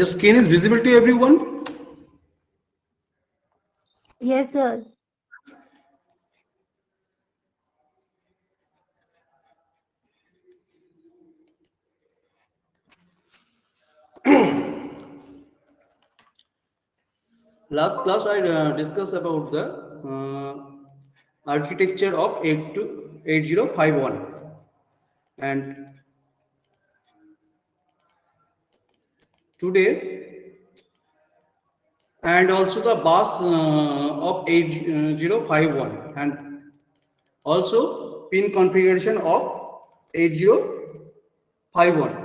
The screen is visible to everyone. Yes, sir. Last class I discussed about the architecture of 8051, and today, and also the bus of 8051, and also pin configuration of 8051.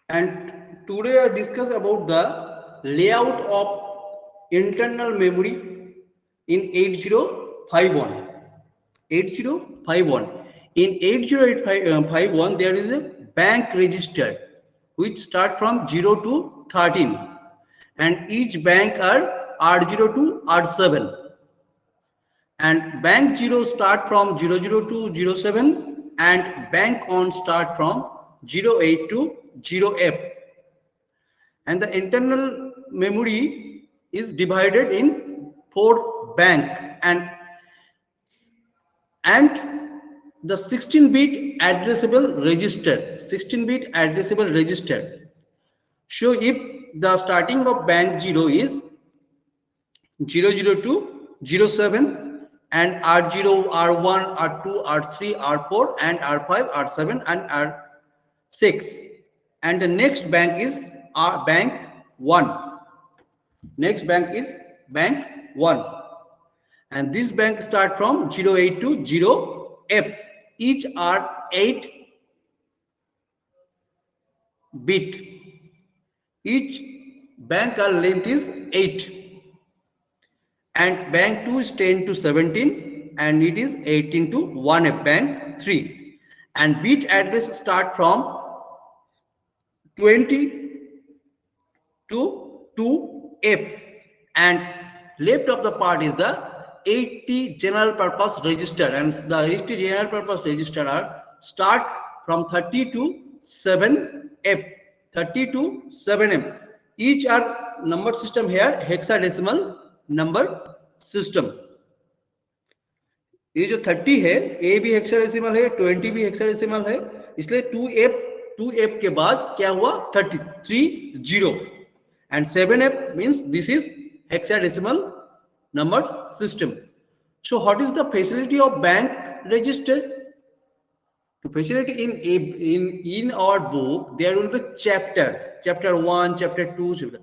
And today I discuss about the layout of internal memory in 8051. 8051. In 8051 there is a bank register which start from 0 to 13, and each bank are R0 to R7, and bank 0 start from 00 to 07, and bank on start from 08 to 0F. And the internal memory is divided in 4 bank, and the 16-bit addressable register, 16-bit addressable register. So if the starting of bank 0 is 002 to 07, and R0, R1, R2, R3, R4, and R5, R7, and R6, and the next bank is bank 1. Next bank is bank 1, and this bank start from 08 to 0F. Each are 8 bit. Each bank length is 8, and bank 2 is 10 to 17, and it is 18 to 1F, bank 3. And bit address start from 20 to 2F, and left of the part is the 80 general purpose register, and the 80 general purpose register are start from 30 to 7F, 30 to 7M. Each are number system here hexadecimal number system. ये जो 30 है ए भी hexadecimal है, 20 भी hexadecimal है, इसलिए 2F के बाद क्या हुआ 33 and 7F means this is hexadecimal number system. So what is the facility of bank register? The facility in our book there will be chapter 1, chapter 2.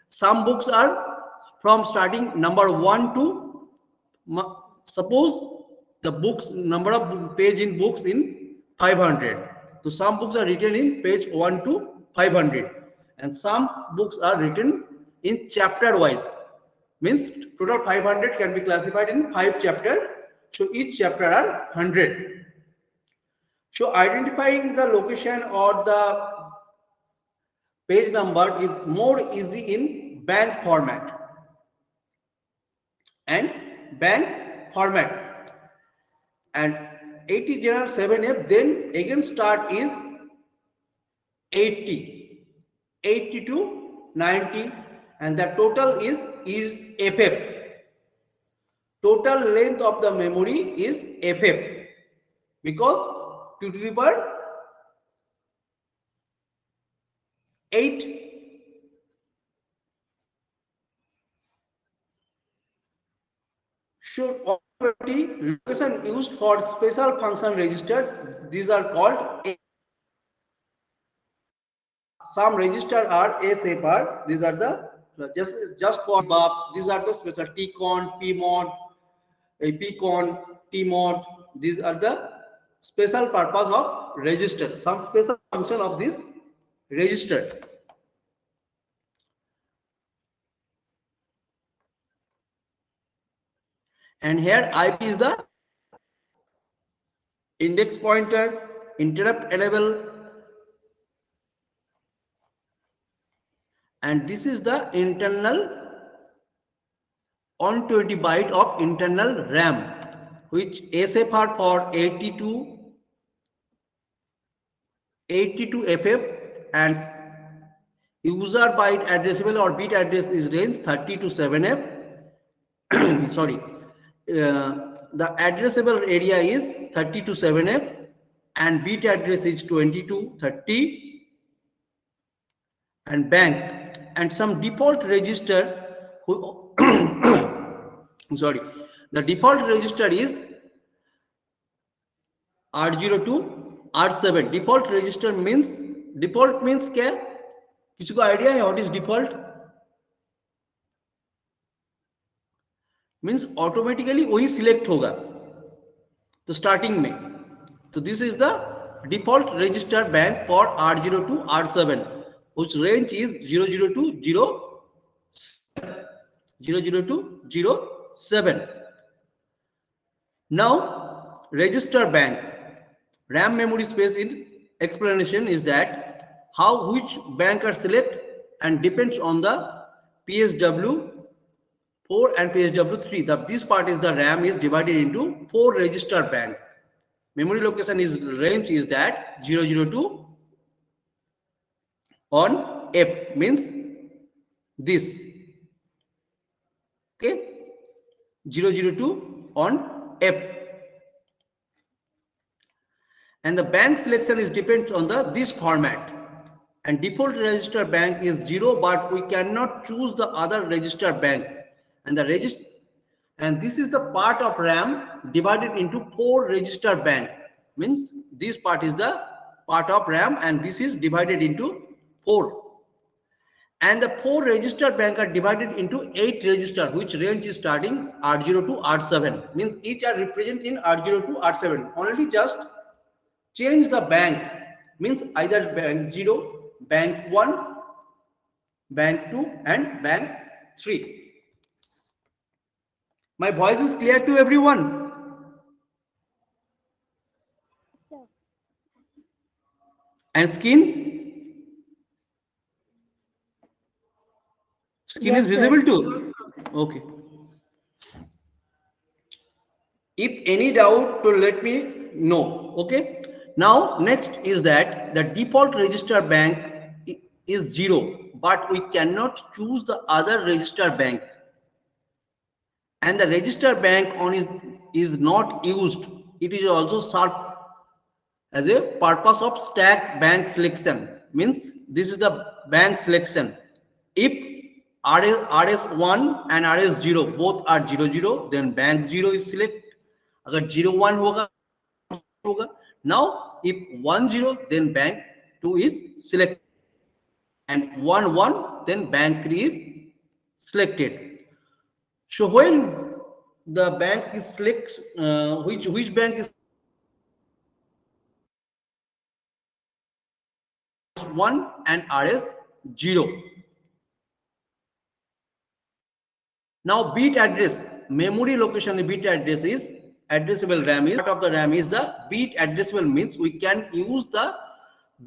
Some books are from starting number 1 to, suppose the books number of page in books in 500. So some books are written in page 1 to 500, and some books are written in chapter wise, means total 500 can be classified in 5 chapters. So each chapter are 100. So identifying the location or the page number is more easy in bank format. And and 80 general 7F, then again start is 80 to 90, and the total is FF. Total length of the memory is FF, because 2 to the power 8 should already location used for special function register. These are called, some register are SFR. These are the just for BAP. These are the special TCON, PMOD, PCON, TMOD. These are the special purpose of register. Some special function of this register. And here IP is the index pointer, interrupt enable, and this is the internal 120 byte of internal RAM, which SFR for 82FF, and user byte addressable or bit address is range 30 to 7F. Sorry, the addressable area is 30 to 7F and bit address is 20 to 30, and bank and some default register sorry, the default register is R02 R7. default register means, default means क्या, किसी को idea है what is default? Means automatically वही select होगा तो starting में, तो this is the default register bank for R02 R7 which range is 00207. Now register bank RAM memory space in explanation is that how which bank are select and depends on the PSW 4 and PSW 3. This part is the RAM is divided into 4 register bank. Memory location is range is that 002 on F means this. Okay, 002 on F. And the bank selection is depends on the this format. And default register bank is 0, but we cannot choose the other register bank. And the register, and this is the part of RAM divided into 4 register bank. Means this part is the part of RAM and this is divided into 4. And the 4 register bank are divided into 8 register, which range is starting R02 R7. Means each are represented in R02 R7. Only just change the bank, means either bank 0, bank 1, bank 2 and bank 3. My voice is clear to everyone? And skin yes, is visible too? Okay. If any doubt, to let me know. Okay. Now next is that the default register bank is 0, but we cannot choose the other register bank. And the register bank on is not used. It is also served as a purpose of stack bank selection. Means this is the bank selection. If RS1 and RS0 both are 00, then bank 0 is select. Agar 01 hoga. Now if 10, then bank 2 is selected, and 11, then bank 3 is selected. So when the bank is select, which bank is 1 and RS0. Now bit address, memory location bit address is addressable RAM is part of the RAM is the bit addressable, means we can use the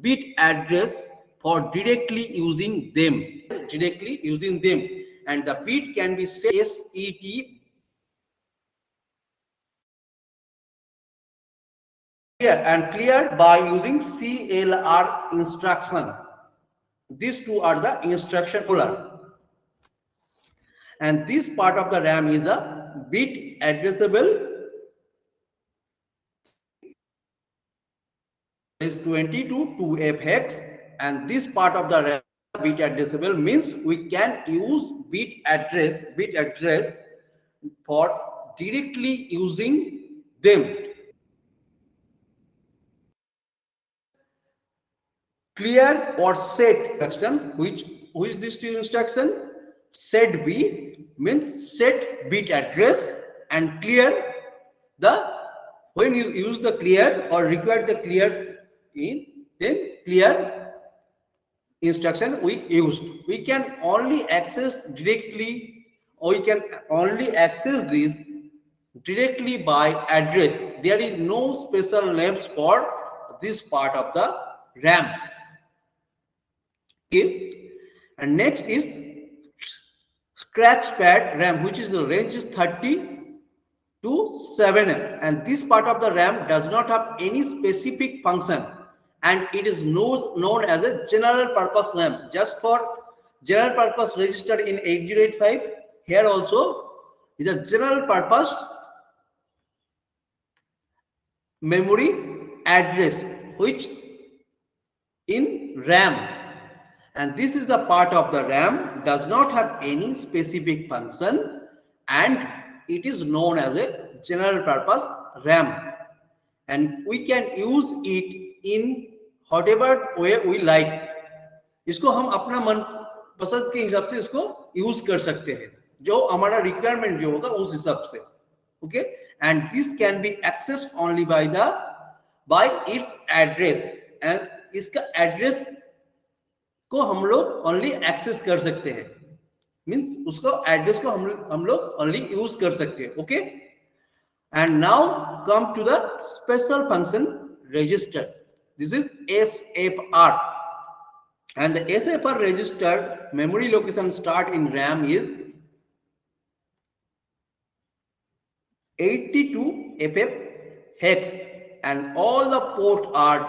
bit address for directly using them, and the bit can be set clear by using CLR instruction. These two are the instruction folder. And this part of the RAM is a bit addressable is 22 to FX, and this part of the RAM bit addressable means we can use bit address for directly using them. Clear or set instruction, which these two instruction? Set B means set bit address, and clear the, when you use the clear or require the clear in, then clear instruction we used. We can only access directly, or we can only access this directly by address. There is no special names for this part of the RAM. Okay. And next is scratch pad RAM, which is the range is 30 to 7M, and this part of the RAM does not have any specific function, and it is known as a general purpose RAM, just for general purpose register in 8085. Here also is a general purpose memory address which in RAM, and this is the part of the RAM does not have any specific function, and it is known as a general purpose RAM, and we can use it in whatever way we like. इसको हम अपना मन पसंद के हिसाब से इसको use कर सकते हैं, जो हमारा रिक्वायरमेंट जो होगा उस हिसाब से. Okay, and this can be accessed only by it's address, and इसका एड्रेस को हम लोग ओनली एक्सेस कर सकते हैं, मींस उसको एड्रेस को हम लोग ओनली यूज कर सकते हैं. Okay, and now come to the special function register. This is SFR, and the SFR register memory location start in RAM is 82FF hex, and all the ports are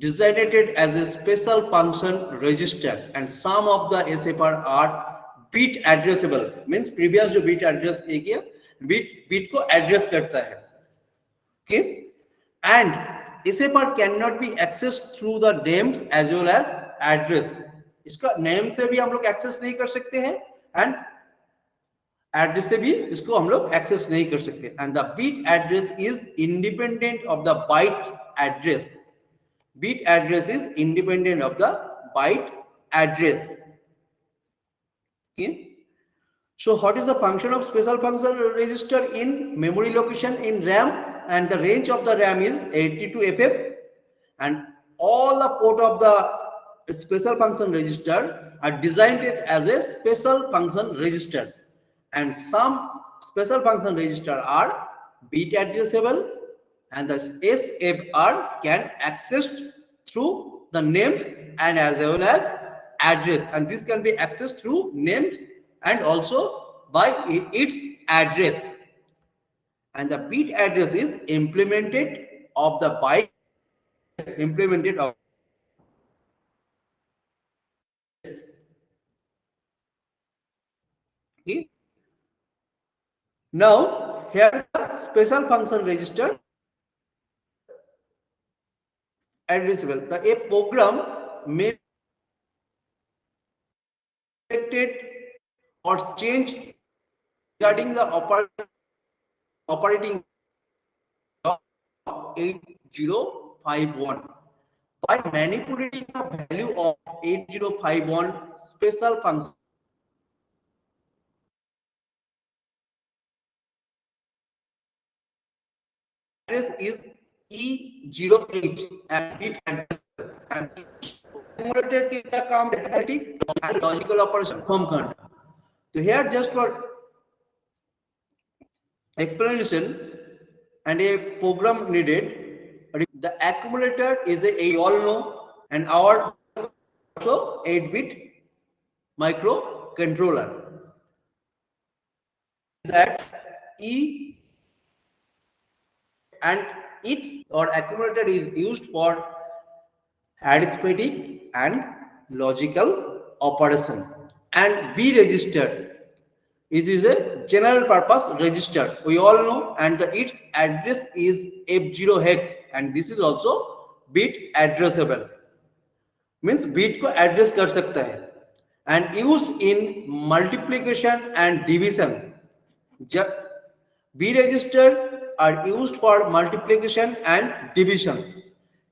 designated as a special function register, and some of the SFR are bit addressable, means previous जो bit address एक या bit को address करता है. Okay, and SFR cannot be accessed through the names as well as address. इसका name से भी हम लोग access नहीं कर सकते हैं, and address से भी इसको हम लोग access नहीं कर सकते. And the bit address is independent of the byte address. Bit address is independent of the byte address. Okay. So what is the function of special function register in memory location in RAM? And the range of the RAM is 82FF, and all the port of the special function register are designed as a special function register, and some special function register are bit addressable, and the SFR can access through the names and as well as address, and this can be accessed through names and also by its address. And the bit address is implemented of the byte implemented of. Okay. Now here the special function register addressable. A program may be affected or change regarding the operating 8051 by manipulating the value of 8051 special function address is E0H and bit address, and accumulator के क्या काम arithmetic and logical operation perform करना. So here just for explanation and a program needed, the accumulator is a all know, and our also 8-bit microcontroller that E, and it or accumulator is used for arithmetic and logical operation. And B register is a general purpose register, we all know, and its address is F0 hex, and this is also bit addressable, means bit को address कर सकता है, and used in multiplication and division. B register are used for multiplication and division.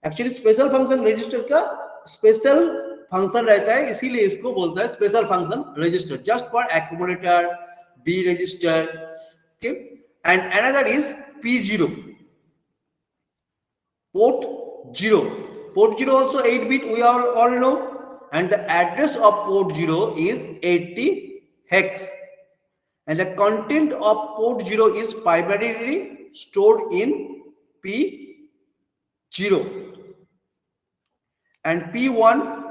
Actually special function register का special function रहता है, इसीलिए इसको बोलता है special function register, just for accumulator, B register. Okay, and another is P0, port 0. Port 0 also 8-bit, we all know, and the address of port 0 is 80 hex, and the content of port 0 is primarily stored in P0, and P1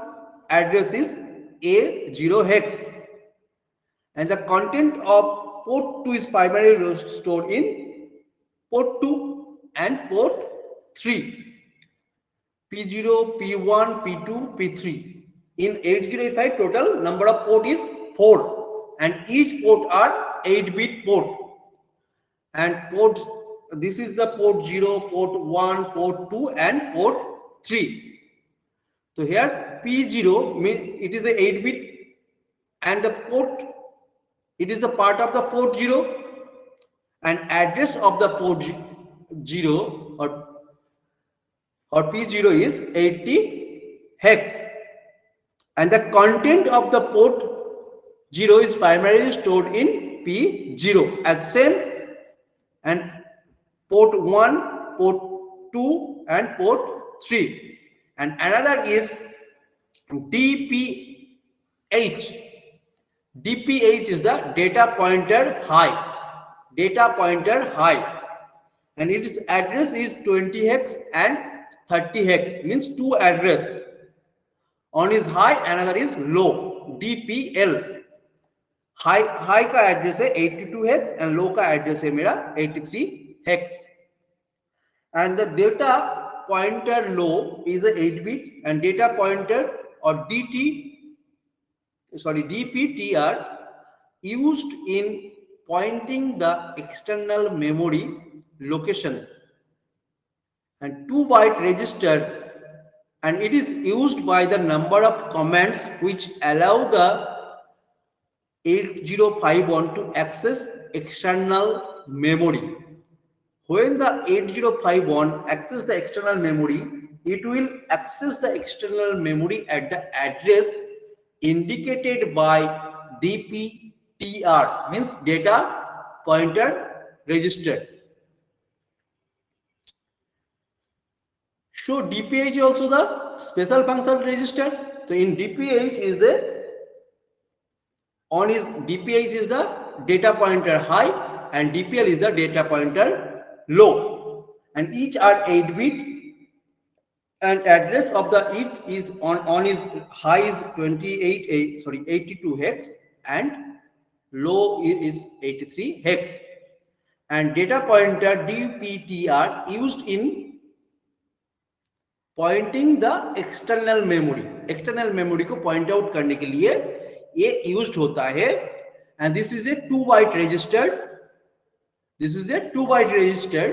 address is A0 hex, and the content of port 2 is primarily stored in port 2 and port 3, P0, P1, P2, P3. In 8085, total number of port is 4, and each port are 8-bit port. And port, this is the port 0, port 1, port 2, and port 3. So here P0 means it is a 8-bit, and the port, it is the part of the port 0, and address of the port 0 or P0 is 80 hex, and the content of the port 0 is primarily stored in P0 as same, and port 1, port 2, and port 3. And another is DPH. DPH is the data pointer high. Data pointer high, and its address is 20 hex and 30 hex, means two address. One is high, another is low. DPL. High का address है 82 hex and low का address है मेरा 83 hex. And the data pointer low is a 8-bit, and data pointer or DPTR used in pointing the external memory location, and 2-byte register, and it is used by the number of commands which allow the 8051 to access external memory. When the 8051 access the external memory, it will access the external memory at the address indicated by DPTR, means data pointer register. So DPH is also the special function register. So in DPH is the on is DPH is the data pointer high, and DPL is the data pointer low, and each are 8-bit, and address of the each is on is high is 82 hex, and low is 83 hex, and data pointer DPTR used in Poynting the external memory. External memory को point out करने के लिए ये used होता है, and this is a 2-byte registered. This is a 2-byte registered,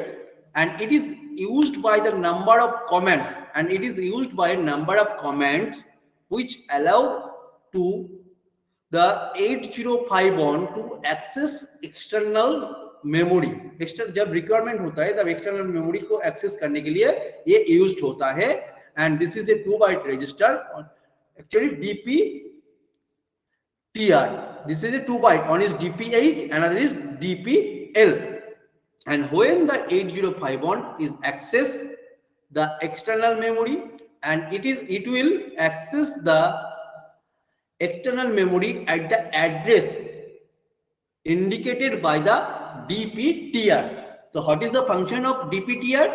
and it is used by the number of commands, and it is used by a number of commands which allow to the 8051 to access external memory. जब requirement होता है तब external memory को access करने के लिए ये used होता है, and this is a 2-byte register. Actually DPTR, this is a 2-byte, one is DPH, another is DPL. And when the 8051 is access the external memory, and it will access the external memory at the address indicated by the DPTR. So what is the function of DPTR?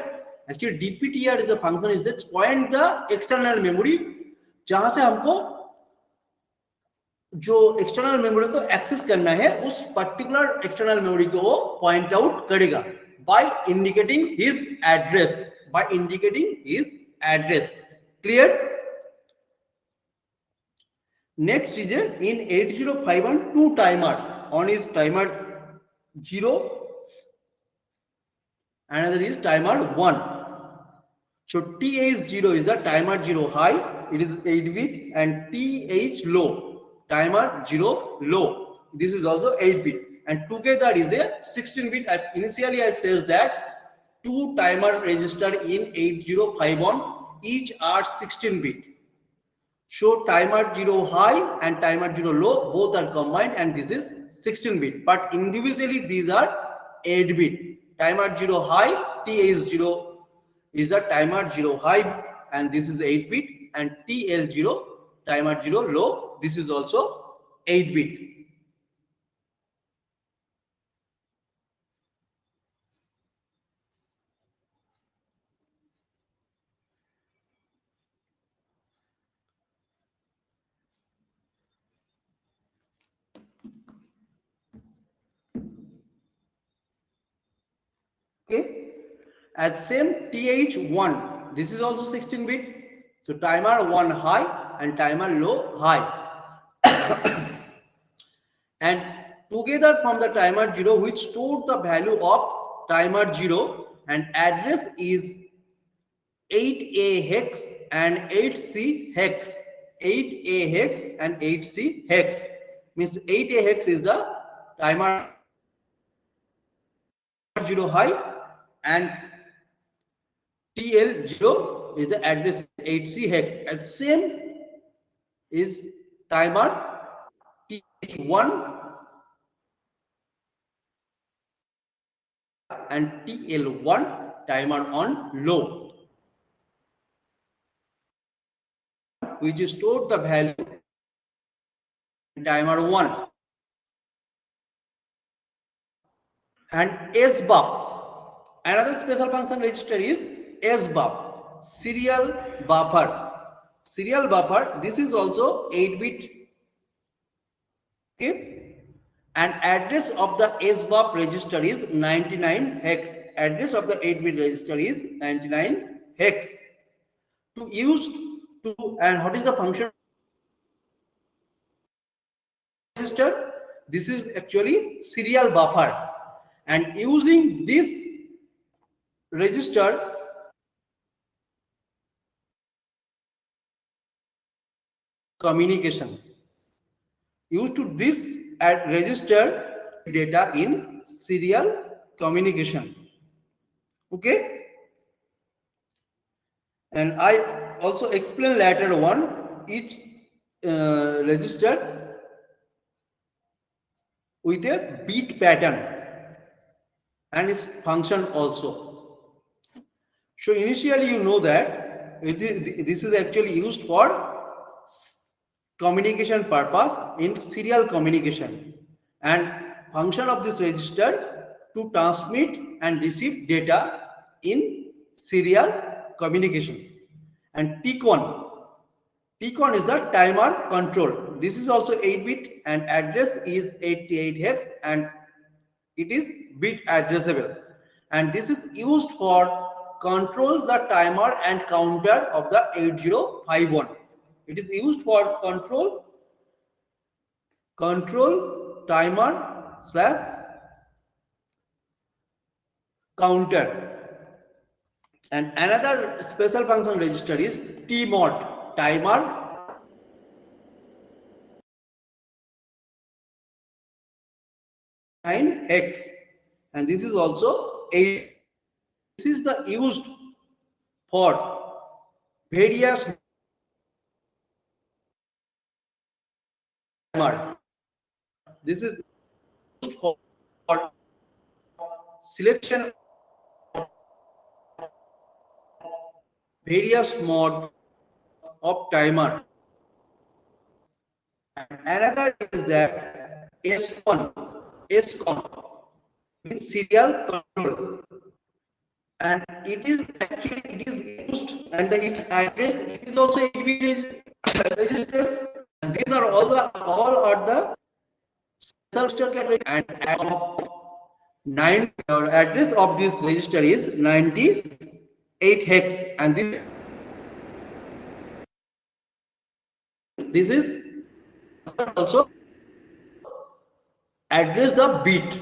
Actually DPTR is the function is that point the external memory, जहां से हमको जो external memory को access करना है उस particular external memory को वो पॉइंट आउट करेगा by indicating his address. Clear? Next is in 8051 2 timer. One is timer 0, another is timer 1. So TH0 is the timer 0 high, it is 8-bit, and TH low, timer 0 low, this is also 8-bit, and together is a 16-bit. Initially I says that 2 timer register in 8051, each are 16-bit. So timer 0 high and timer 0 low both are combined, and this is 16-bit, but individually these are 8-bit. Timer 0 high, TH0 is the timer 0 high, and this is 8-bit, and TL0 timer 0 low, this is also 8-bit. At same TH1, this is also 16 bit. So timer 1 high and timer low high. And together from the timer 0, which stored the value of timer 0, and address is 8A hex and 8C hex. 8A hex and 8C hex. Means 8A hex is the timer 0 high and TL0 is the address 8C hex. And same is timer T1 and TL1 timer on low, which is stored the value in timer 1. And SBUF, another special function register is SBUF, serial buffer. Serial buffer, this is also 8-bit. Okay, and address of the SBUF register is 99 hex. Address of the 8-bit register is 99 hex. To use to, and what is the function register? This is actually serial buffer, and using this register communication, used to this at register data in serial communication. Okay, and I also explain later on each register with a bit pattern and its function also. So initially you know that this is actually used for communication purpose in serial communication, and function of this register to transmit and receive data in serial communication. And TCON is the timer control. This is also 8-bit and address is 88 hex and it is bit addressable, and this is used for control the timer and counter of the 8051. It is used for control timer slash counter. And another special function register is TMOD, timer X, and this is also 8. This is the used for various timer. This is used for selection of various mode of timer. And another is that SCON means serial control, and it is used, and its address it is also 8-bit registered, and these are all the register category, and address of this register is 98 hex, and this is also address the bit.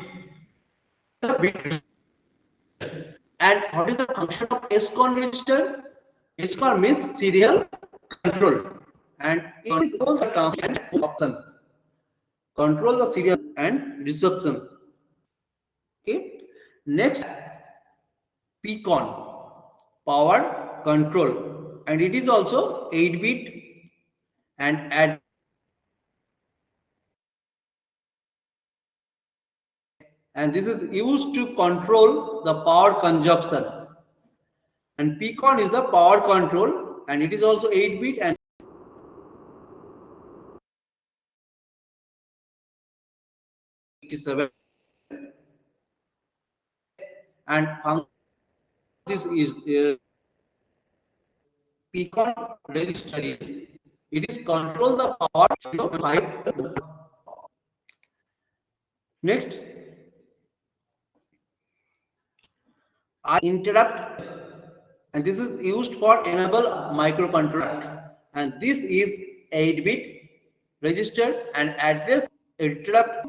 And what is the function of SCON register? SCON means serial control, and it is also transmission option. Control the serial and reception. Okay. Next, PCON, power control, and it is also 8-bit and this is used to control the power consumption. And PCON is the power control, and it is also 8-bit and and this is PCON register is it is control the power 5. Next, I interrupt, and this is used for enable microcontroller, and this is 8-bit register, and address interrupt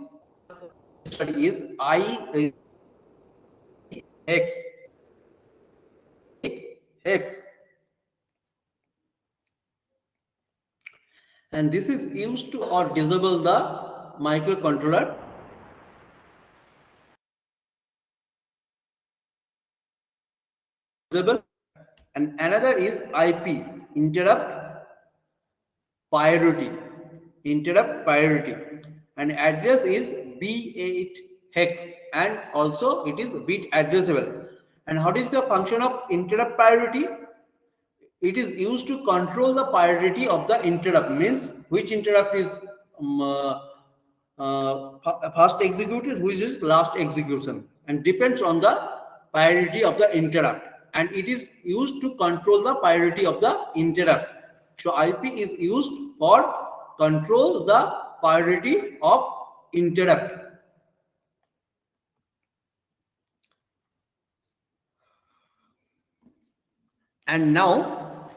is I X X, and this is used to or disable the microcontroller. Disable, and another is IP interrupt priority, interrupt priority, and address is B8 hex, and also it is bit addressable. And what is the function of interrupt priority? It is used to control the priority of the interrupt, means which interrupt is first executed, which is last execution, and depends on the priority of the interrupt, and it is used to control the priority of the interrupt. So IP is used for control the priority of interrupt. And now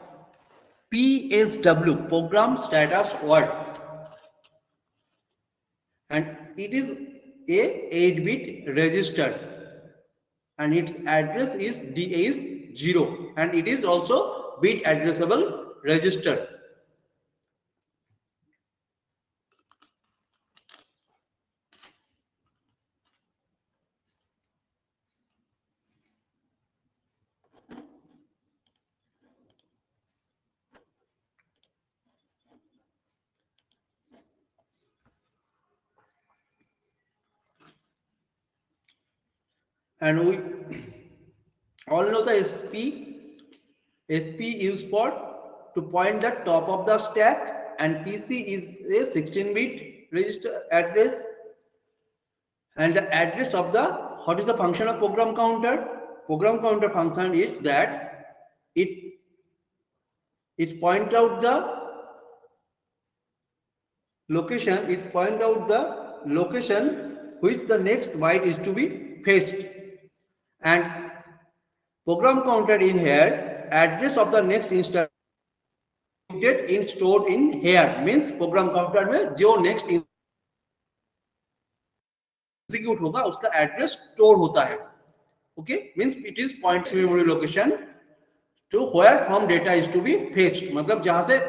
PSW, program status word, and it is a 8-bit register, and its address is DS0, and it is also bit addressable register. And we all know the SP is for to point the top of the stack, and PC is a 16-bit register address, and the address of the, what is the function of program counter? Program counter function is that it point out the location, it point out the location which the next byte is to be fetched, and program counter in here, address of the next instruction in stored in here, means program counter में जो next execute होगा उसका address store होता है. Okay, means it is point memory location to where from data is to be fetched, मतलब जहां से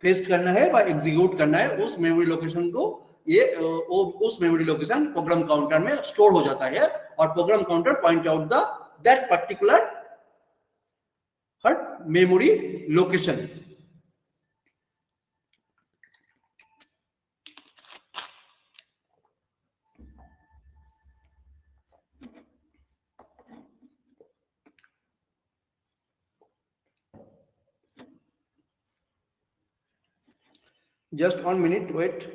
fetch करना है व एग्जीक्यूट करना है उस मेमोरी लोकेशन को ये उस मेमोरी लोकेशन प्रोग्राम काउंटर में स्टोर हो जाता है, और program counter point out the that particular her memory location. Just 1 minute, wait.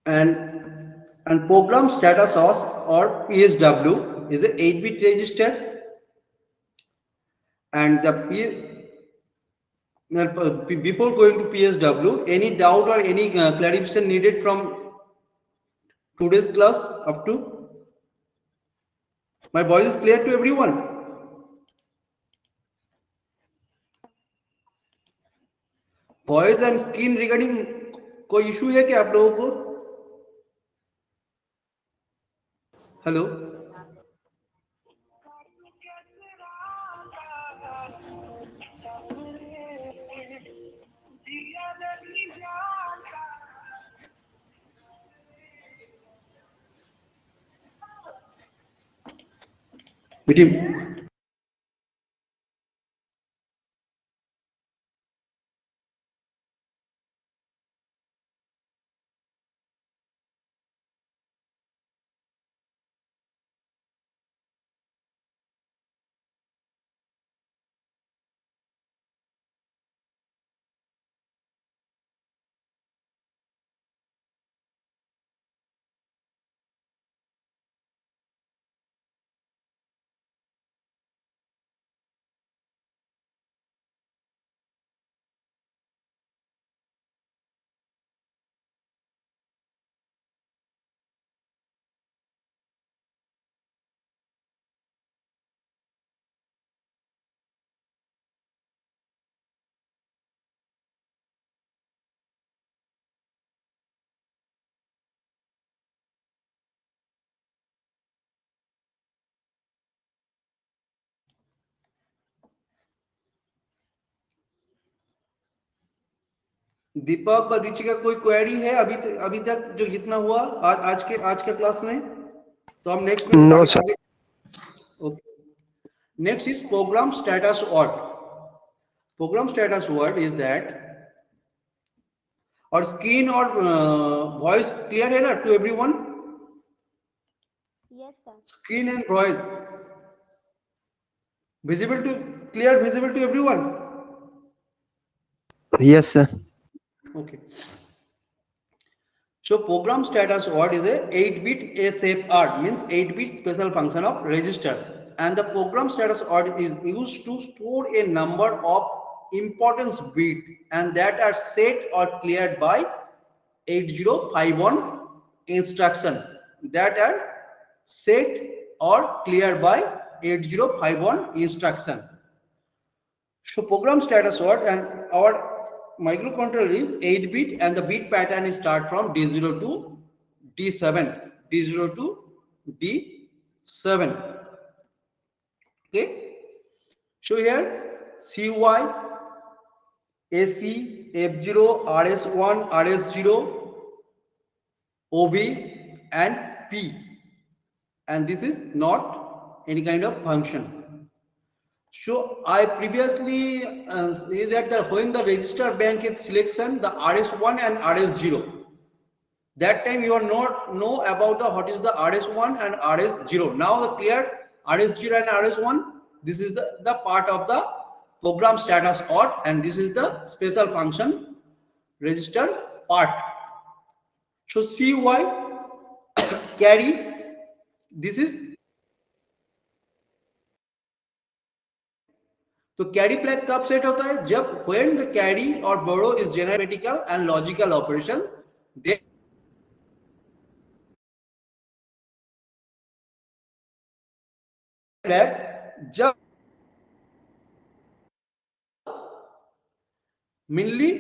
and program status source or PSW is a 8-bit register, and before going to PSW, any doubt or any clarification needed from today's class up to? My voice is clear to everyone? Voice and screen regarding कोई issue है क्या आप लोगों को? Hello, बेटी दीपक बदीची का कोई query है अभी तक जो जितना हुआ आज के क्लास में? तो हम नेक्स्ट में no sir. Okay, next is program status word. Program status word is that, और स्क्रीन और वॉइस क्लियर है ना to everyone? Yes, sir. Screen and voice visible to everyone? Yes sir. Okay. So program status word is a 8-bit SFR, means 8-bit special function of register, and the program status word is used to store a number of importance bit and that are set or cleared by 8051 instruction, that are set or cleared by 8051 instruction. So program status word, and our microcontroller is 8-bit and the bit pattern is start from D0 to D7. D0 to D7. Okay. So here CY, AC, F0, RS1, RS0, OB and P, and this is not any kind of function. So I previously said that when the register bank is selection, the RS1 and RS0, that time you are not know about what is the RS1 and RS0. Now the clear RS0 and RS1, this is the part of the program status odd, and this is the special function register part. So CY carry, this is, तो carry flag कब set होता है? जब when the carry or borrow is mathematical and logical operation, then flag जब mainly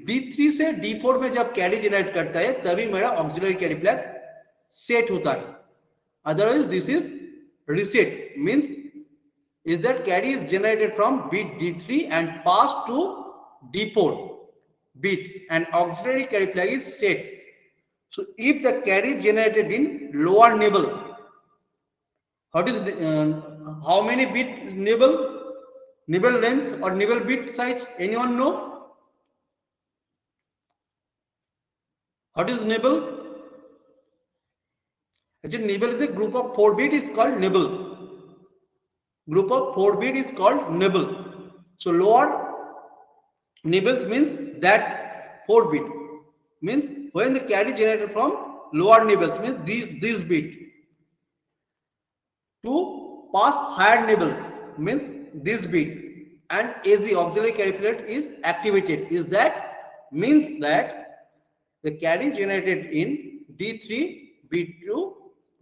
D3 से D4 में जब carry generate करता है तभी मेरा ऑक्सिलरी कैरी फ्लैग सेट होता है. Otherwise this is reset, means is that carry is generated from bit D3 and passed to D4 bit, and auxiliary carry flag is set. So if the carry is generated in lower nibble, what is how many bit nibble length or nibble bit size? Anyone know? What is nibble? Actually, nibble is a group of 4 bit is called nibble. Group of 4 bit is called nibble. So lower nibbles means that 4 bit, means when the carry generated from lower nibbles means this bit. To pass higher nibbles means this bit. And AZ auxiliary carry flag is activated. Is that means that the carry generated in D3 B2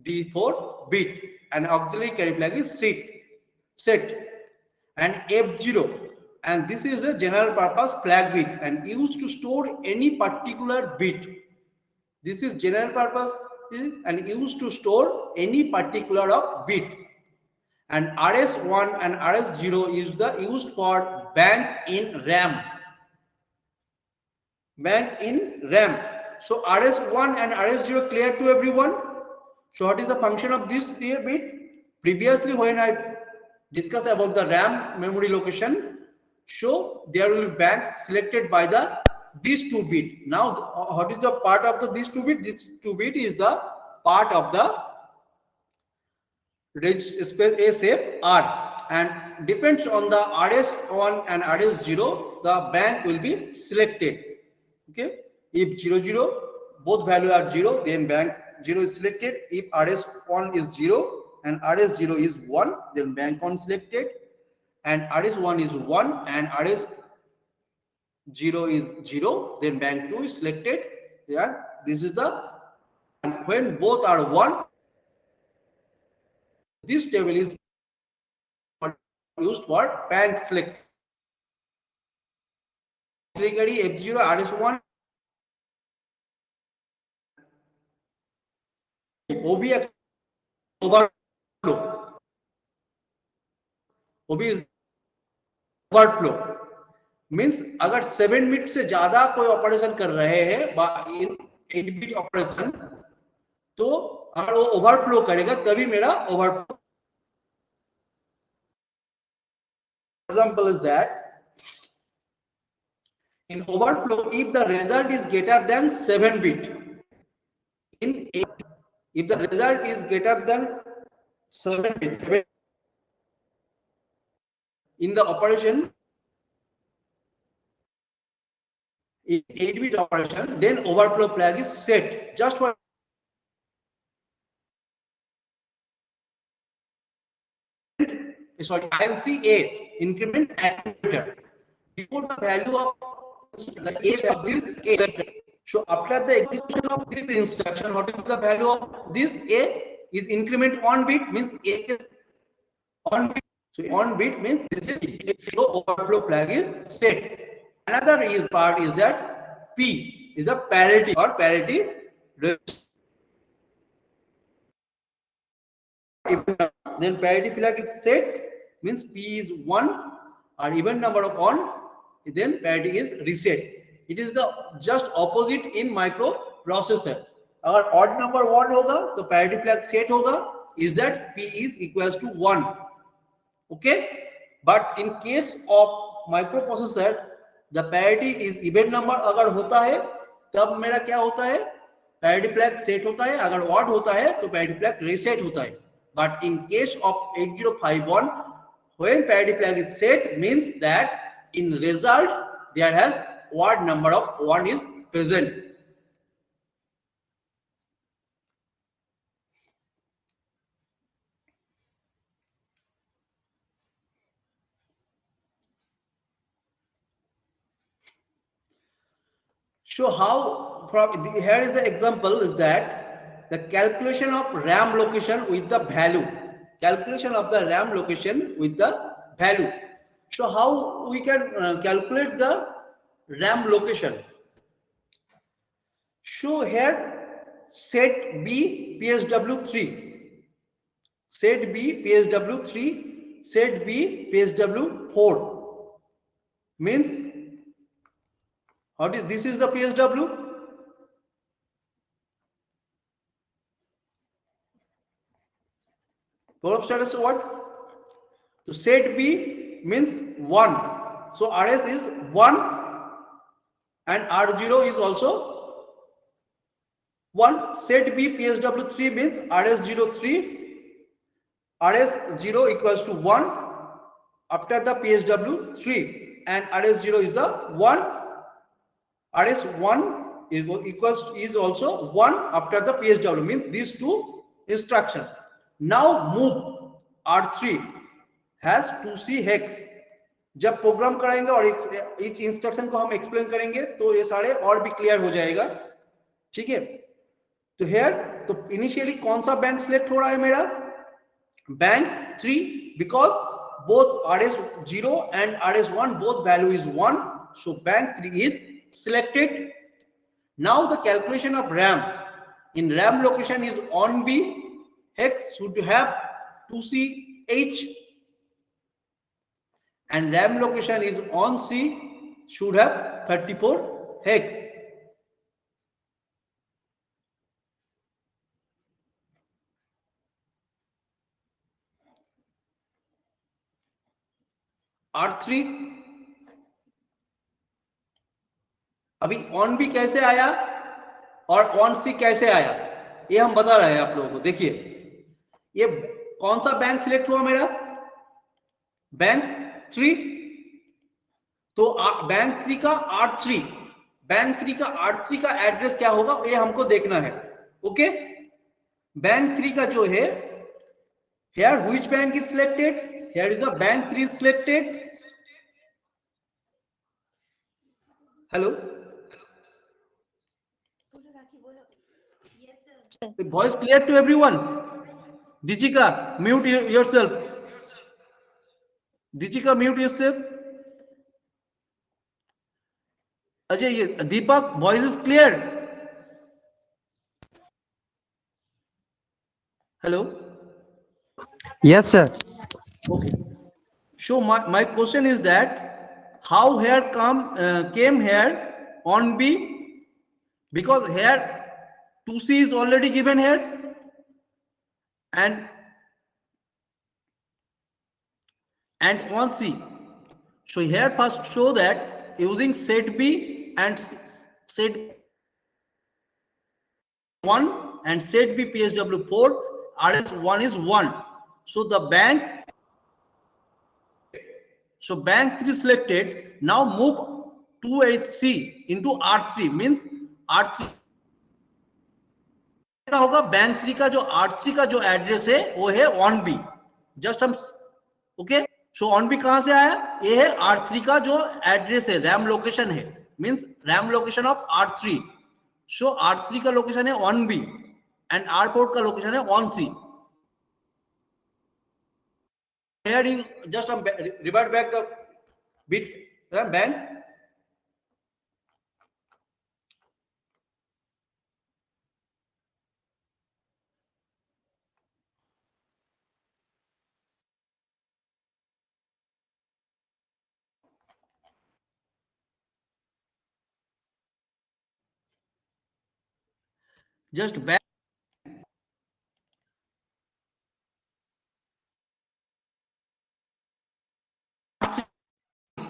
D4 bit and auxiliary carry flag is set and F0, and this is the general purpose flag bit and used to store any particular bit. This is general purpose and used to store any particular of bit. And RS1 and RS0 is the used for bank in RAM. Bank in RAM. So RS1 and RS0 clear to everyone. So what is the function of this here bit? Previously when I discussed about the RAM memory location, so there will be bank selected by the these two bit. Now what is the part of the these two bit? This two bit is the part of the SAFE R, and depends on the RS1 and RS0, the bank will be selected. Okay, if 00 both value are 0, then bank 0 is selected. If RS1 is 0 and RS0 is 1, then bank 1 selected, and RS1 is 1 and RS0 is 0, then bank 2 is selected. Yeah, this is the, and when both are 1, this table is used for bank selection. F0 RS1 OB overflow. OB is overflow means अगर 7 bit से ज्यादा कोई operation कर रहे हैं इन 8 bit operation, तो अगर वो ओवरफ्लो करेगा तभी मेरा overflow. Example is that in overflow, if the result is greater than 7 bit, in 8, if the result is greater than 7 bit, in the operation, in 8 bit operation, then overflow flag is set just for INC A, increment activator, before the value of the age of this A. So after the execution of this instruction, what is the value of this A is increment 1 bit, means A is 1 bit. So 1 bit means this is so overflow flag is set. Another part is that P is the parity or parity. Then parity flag is set, means P is 1 or even number of 1, then parity is reset. It is the just opposite in microprocessor. अगर odd number 1 होगा तो parity flag set होगा, is that P is equals to 1. Okay, but in case of microprocessor, the parity is even number. अगर होता है तब मेरा क्या होता है, parity flag set होता है. अगर odd होता है तो parity flag reset होता है. But in case of 8051, when parity flag is set, means that in result there has odd number of 1 is present. So how, here is the example is that the calculation of RAM location with the value. Calculation of the RAM location with the value. So how we can calculate the RAM location? So here set B PSW3, set B PSW3, set B PSW4 means what is this is the PSW. Probe status what? So set B means 1. So RS is 1 and R0 is also 1. Set B PSW3 means RS03, RS0 equals to 1 after the PSW3, and RS0 is the 1, RS1 is also 1 after the PSW, means these two instruction. Now move R3 has 2C hex. जब programme कराएंगे और etch instruction को हम explain करेंगे तो ये सारे और भी क्लियर हो जाएगा, ठीक है। तो हेयर तो इनिशियली कौन सा बैंक सिलेक्ट हो रहा है मेरा, bank 3, because both RS0 and RS1 both value is 1, so bank 3 is selected. Now the calculation of RAM in RAM location is on B, hex should have 2CH, and RAM location is on C, should have 34 hex. R3 अभी on B कैसे आया और on C कैसे आया ये हम बता रहे हैं आप लोगों को। देखिए ये कौन सा बैंक सिलेक्ट हुआ मेरा, बैंक 3, तो बैंक 3 का R3, बैंक 3 का R3 का एड्रेस क्या होगा ये हमको देखना है। ओके, बैंक 3 का जो है, here which bank is selected, here is the bank 3 selected. Hello, the voice clear to everyone? Dijika, mute yourself. Dijika, mute yourself. Ajay, Deepak, voice is clear. Hello. Yes, sir. Okay. So my question is that how here came here on B, because here 2C is already given here, and on C. So here first show that using set B and set 1 and set B PSW4, RS1 is 1. So the bank, so bank 3 selected. Now move 2HC into R3, means R3 का होगा, bank 3 का जो R3 का जो address है वो है on B. Just हम ओके, सो ऑन बी कहां से आया, ये है R3 का जो एड्रेस है, रैम लोकेशन है, means RAM location of R3। So R3 का लोकेशन है ऑन बी एंड R4 का लोकेशन है on C. Here you just revert back the bit bank. Just back.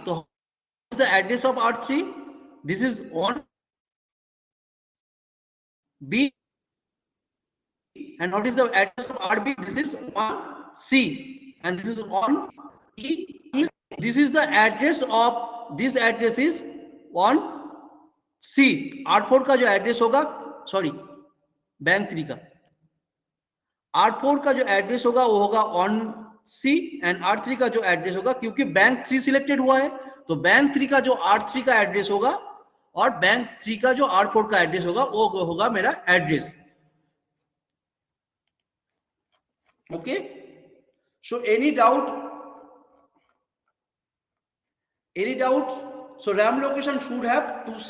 So what is the address of R3? This is on B. And what is the address of RB? This is on C. And this is on E. This is the address of, this address is on C. R4 का जो address होगा, sorry bank 3 का R4 का जो address होगा वो होगा on C, and R3 का जो एड्रेस होगा, क्योंकि बैंक 3 सिलेक्टेड हुआ है तो बैंक 3 का जो R3 का एड्रेस होगा और बैंक 3 का जो R4 का एड्रेस होगा वो होगा मेरा address. Okay, so any doubt, so RAM location should have 2C।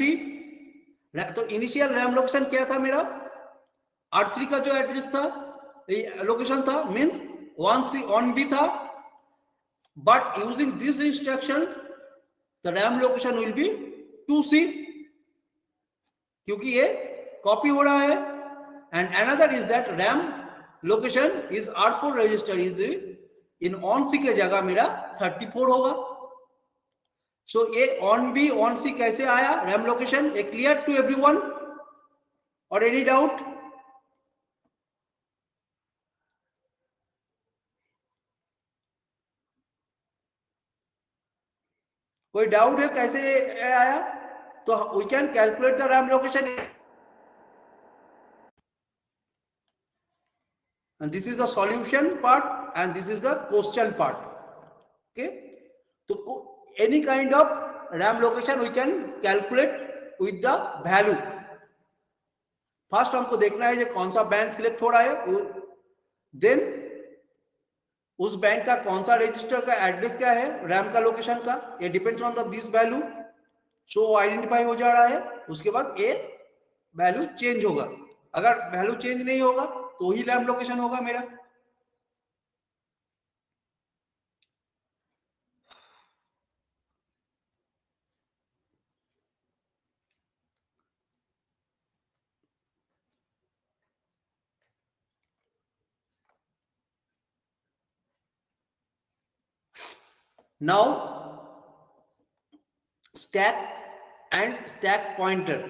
तो इनिशियल रैम लोकेशन क्या था मेरा, R3 का जो एड्रेस था, लोकेशन था, मींस 1C ऑन बी था, but using this instruction the RAM location will be 2C, क्योंकि ये कॉपी हो रहा है। And another is that RAM location is R4 register is in on C के जगह मेरा 34 होगा। सो ये ऑन बी ऑन सी कैसे आया RAM location, a clear to everyone और एनी डाउट? कोई डाउट है कैसे आया? So we can calculate the RAM location, and this is the solution part and this is the question part. Okay, so any kind of RAM location we can calculate with the value. First हमको देखना है कौन सा bank select हो रहा है, then उस bank का कौन सा रजिस्टर का एड्रेस क्या है, रैम का लोकेशन का, ये depends on the this value. So identify हो जा रहा है. उसके बाद ये वैल्यू चेंज होगा. अगर वैल्यू चेंज नहीं होगा तो ही रैम लोकेशन होगा मेरा. Now stack and stack pointer.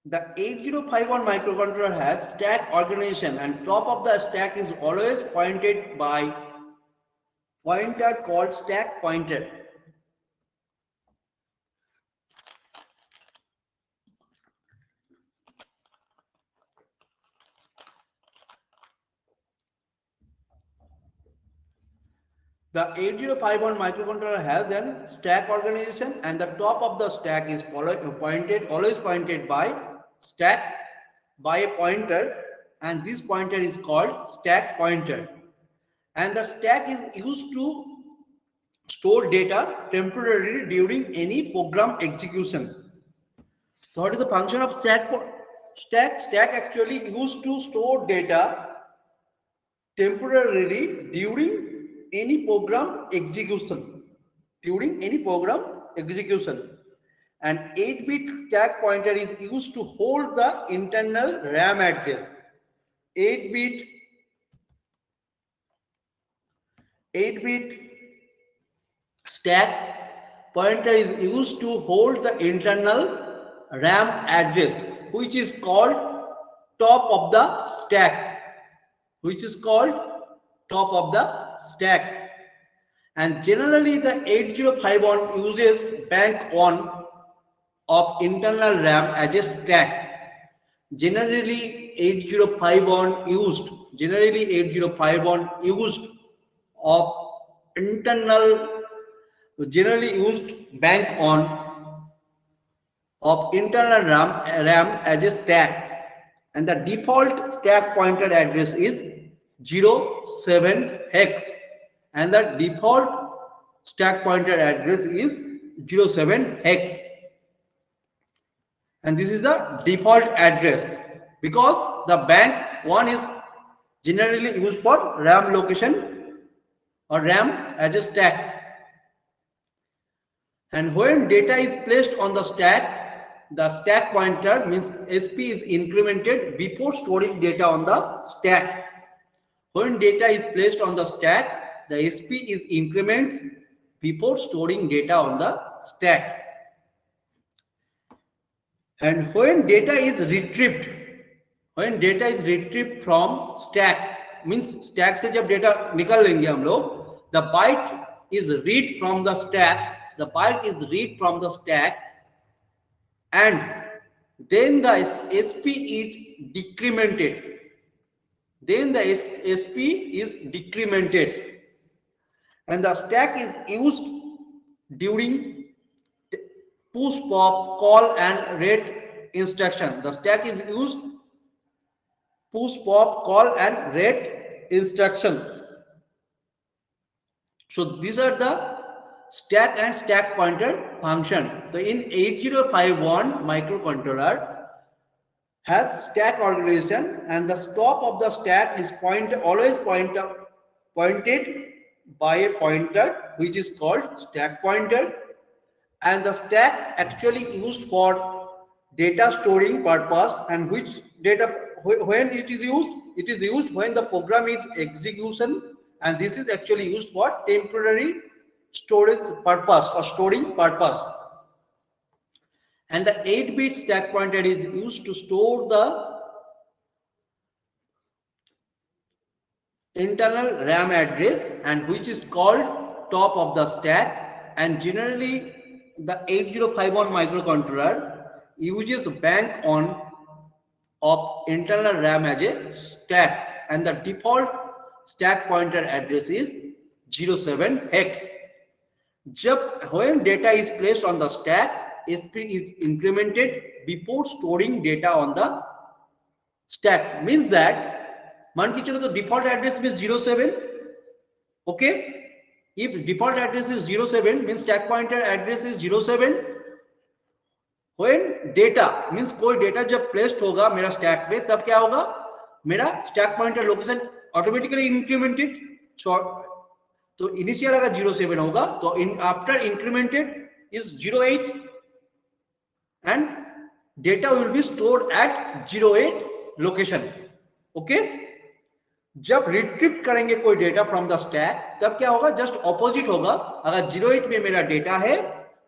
The 8051 microcontroller has stack organization and top of the stack is always pointed by pointer called stack pointer. The 8051 microcontroller has a stack organization and the top of the stack is always pointed by stack by a pointer, and this pointer is called stack pointer. And the stack is used to store data temporarily during any program execution. So what is the function of stack? Stack actually used to store data temporarily during any program execution. And 8-bit stack pointer is used to hold the internal RAM address. 8-bit stack pointer is used to hold the internal RAM address, which is called top of the stack. And generally the 8051 uses bank 1 of internal RAM as a stack. Generally 8051 used bank 1 of internal RAM as a stack, and the default stack pointer address is 07 hex, and the default stack pointer address is 07 hex, and this is the default address because the bank 1 is generally used for RAM location or RAM as a stack. And when data is placed on the stack, the stack pointer means SP is incremented before storing data on the stack. When data is placed on the stack, the SP is increments before storing data on the stack. And when data is retrieved from stack, means stack से जब data निकाल लेंगे हम लोग, the byte is read from the stack. And then the SP is decremented. And the stack is used during push, pop, call and read instruction. The stack is used push, pop, call and read instruction. So these are the stack and stack pointer function. So in 8051 microcontroller has stack organization, and the top of the stack is always pointed by a pointer which is called stack pointer, and the stack actually used for data storing purpose, and which data when it is used when the program is execution, and this is actually used for temporary storage purpose or storing purpose. And the 8-bit stack pointer is used to store the internal RAM address, and which is called top of the stack, and generally the 8051 microcontroller uses bank on of internal RAM as a stack, and the default stack pointer address is 07 hex. When data is placed on the stack, SP is incremented before storing data on the stack. Means that मान के चलो तो default address is 07. Okay, if default address is 07 means stack pointer address is 07. When data means कोई data जब placed होगा मेरा stack पे, तब क्या होगा, मेरा stack pointer location automatically incremented. तो इनिशियल अगर 07 होगा तो after incremented is 08 and data will be stored at 08 location. Okay, जब रिट्रीव करेंगे कोई डेटा फ्रॉम द स्टैक तब क्या होगा, जस्ट ऑपोजिट होगा. अगर 08 में मेरा डेटा है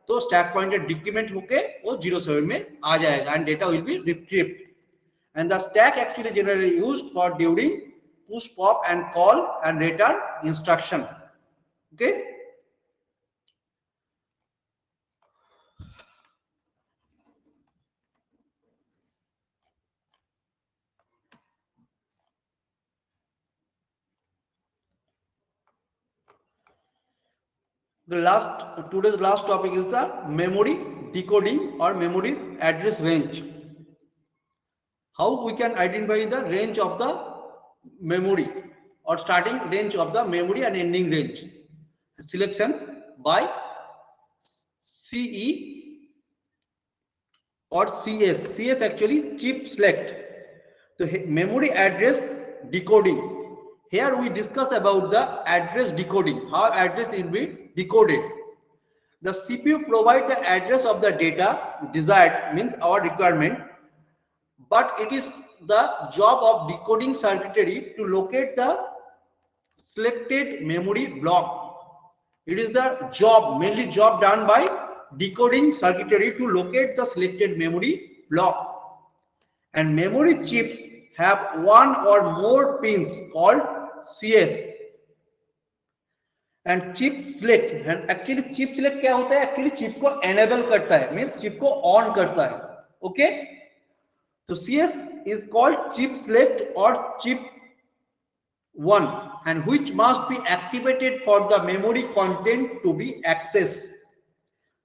तो स्टैक पॉइंटर डिक्रीमेंट होके वो 07 में आ जाएगा and data will be retrieved. And the stack actually generally used for during push pop and call and return instruction. Okay, today's last topic is the memory decoding or memory address range. How we can identify the range of the memory or starting range of the memory and ending range. Selection by CE or CS. CS actually chip select. So memory address decoding. Here we discuss about the address decoding, how address will be decoded. The CPU provide the address of the data desired, means our requirement, but it is the job of decoding circuitry to locate the selected memory block. It is the job, mainly job done by decoding circuitry to locate the selected memory block. And memory chips have one or more pins called CS. And chip select, and actually chip select क्या होता है, actually chip को enable करता है, means chip को on करता है. Okay, so CS is called chip select or chip 1, and which must be activated for the memory content to be accessed.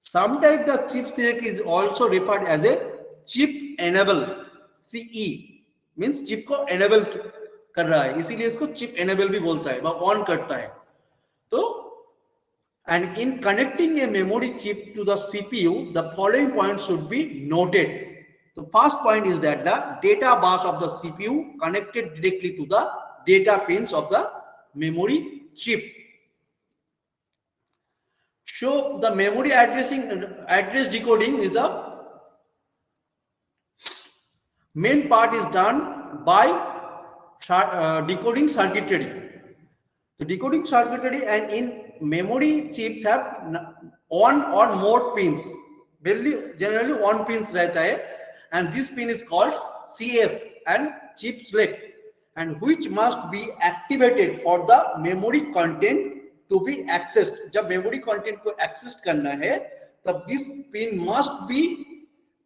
Sometimes the chip select is also referred as a chip enable. CE means chip को enable कर रहा है, इसीलिए इसको chip enable भी बोलता है, वह on करता है. तो and in connecting a memory chip to the CPU, the following points should be noted. The first point is that the data bus of the CPU connected directly to the data pins of the memory chip. So the memory address decoding is the main part is done by decoding circuitry. The decoding circuitry, and in memory chips have one or more pins. Generally one pins रहता है, and this pin is called CS and chip select, and which must be activated for the memory content to be accessed. जब memory content को access करना है तब this pin must be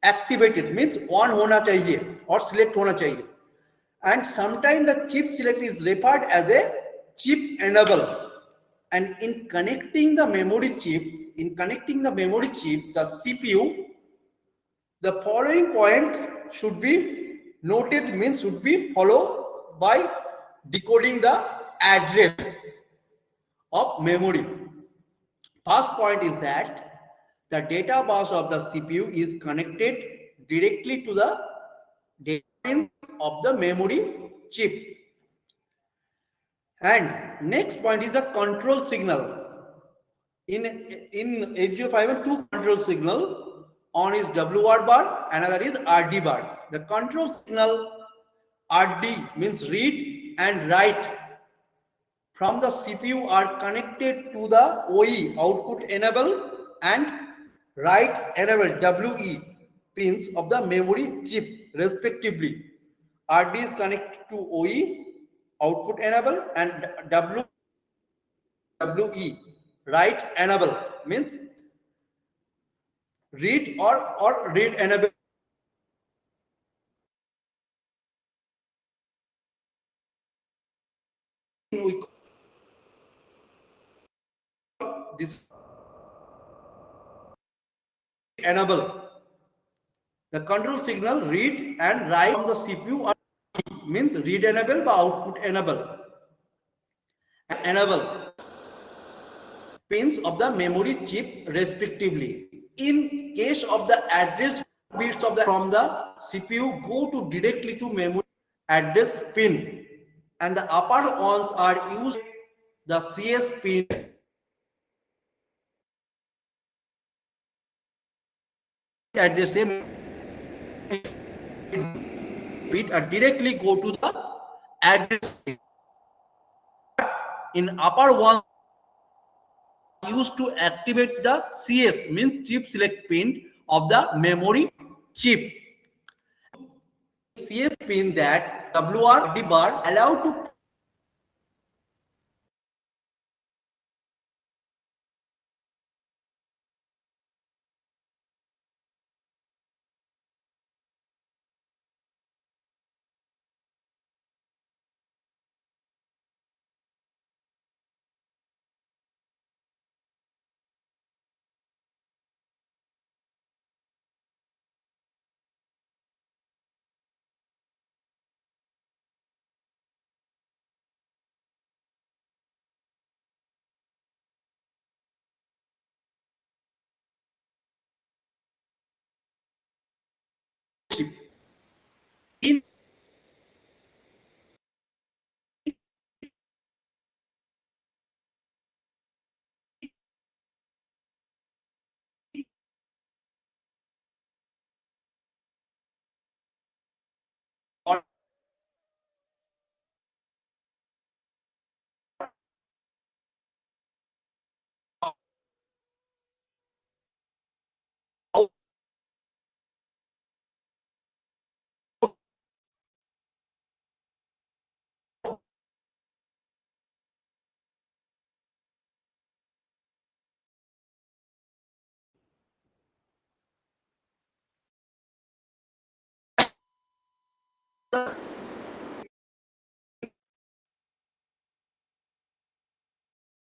activated, means on होना चाहिए और select होना चाहिए. And sometimes the chip select is referred as a chip enable. And in connecting the memory chip, the CPU, the following point should be noted, means should be followed by decoding the address of memory. First point is that the data bus of the CPU is connected directly to the data pins of the memory chip. And next point is the control signal. In 8051, two control signal. One is WR bar, another is RD bar. The control signal RD means read and write from the CPU are connected to the OE output enable and write enable WE pins of the memory chip respectively. RD is connected to OE output enable and WE write enable, means read or read enable. We call this enable. The control signal read and write from the CPU or means read enable by output enable. And enable pins of the memory chip respectively. In case of the address bits of the from the CPU go to directly to memory address pin, and the upper ones are used the CS pin address bit directly go to the address pin. In upper one used to activate the CS means chip select pin of the memory chip. CS pin that WR bar allowed to chip. In